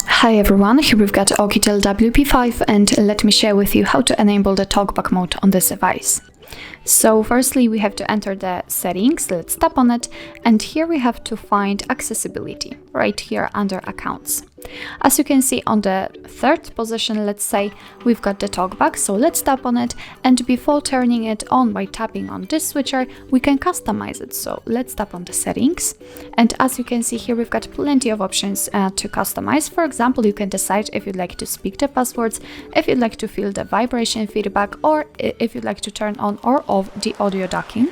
Hi everyone, here we've got OUKITEL WP5 and let me share with you how to enable the Talkback mode on this device. So firstly we have to enter the settings, let's tap on it, and here we have to find accessibility, right here under accounts. As you can see on the third position, let's say, we've got the Talkback, so let's tap on it, and before turning it on by tapping on this switcher, we can customize it. So let's tap on the settings, and as you can see here, we've got plenty of options to customize. For example, you can decide if you'd like to speak the passwords, if you'd like to feel the vibration feedback, or if you'd like to turn on or off the audio docking.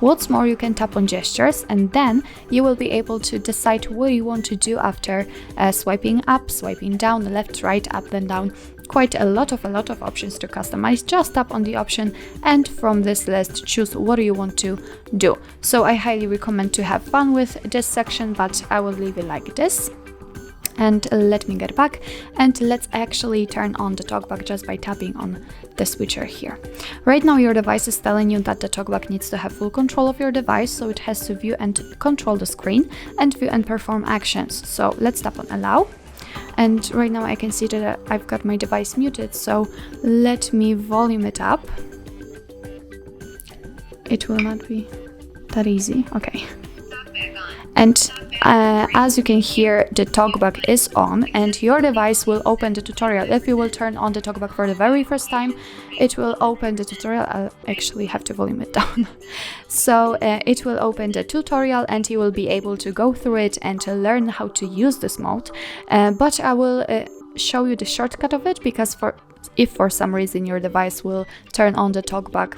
What's more, you can tap on gestures, and then you will be able to decide what you want to do after swiping up, swiping down, left, right, up, then down. Quite a lot of options to customize. Just tap on the option, and from this list choose what you want to do. So I highly recommend to have fun with this section, but I will leave it like this. And let me get back, and let's actually turn on the Talkback just by tapping on the switcher here. Right now your device is telling you that the Talkback needs to have full control of your device, so it has to view and control the screen and view and perform actions. So let's tap on allow. And right now I can see that I've got my device muted, so let me volume it up. It will not be that easy. Okay. And as you can hear, the Talkback is on, and your device will open the tutorial. If you will turn on the Talkback for the very first time, it will open the tutorial. I'll actually have to volume it down. So it will open the tutorial, and you will be able to go through it and to learn how to use this mode. But I will show you the shortcut of it, because if for some reason your device will turn on the Talkback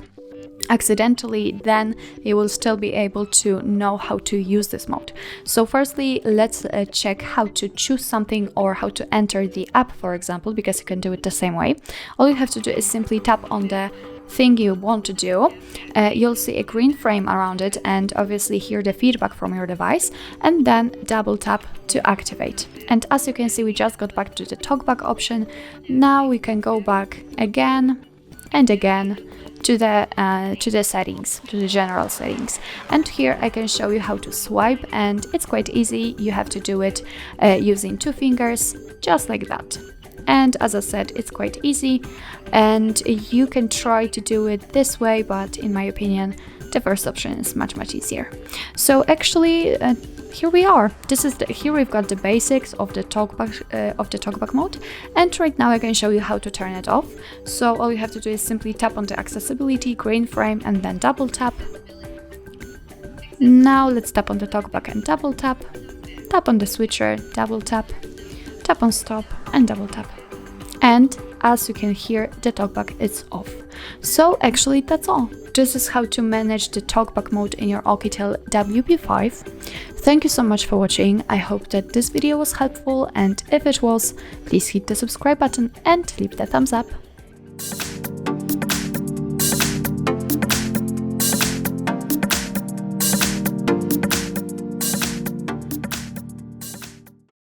accidentally, then you will still be able to know how to use this mode. So firstly, let's check how to choose something or how to enter the app, for example, because you can do it the same way. All you have to do is simply tap on the thing you want to do. You'll see a green frame around it and obviously hear the feedback from your device, and then double tap to activate. And as you can see, we just got back to the Talkback option. Now we can go back again and again to the settings, to the general settings, and here I can show you how to swipe, and it's quite easy. You have to do it using 2 fingers, just like that. And as I said, it's quite easy, and you can try to do it this way, but in my opinion the first option is much easier. So actually here we are. Here we've got the basics of the Talkback mode, and right now I can show you how to turn it off. So all you have to do is simply tap on the accessibility green frame and then double tap. Now let's tap on the Talkback and double tap. Tap on the switcher, double tap. Tap on stop and double tap. And as you can hear, the Talkback is off. So actually that's all. This is how to manage the Talkback mode in your OUKITEL WP5. Thank you so much for watching. I hope that this video was helpful, and if it was, please hit the subscribe button and leave the thumbs up.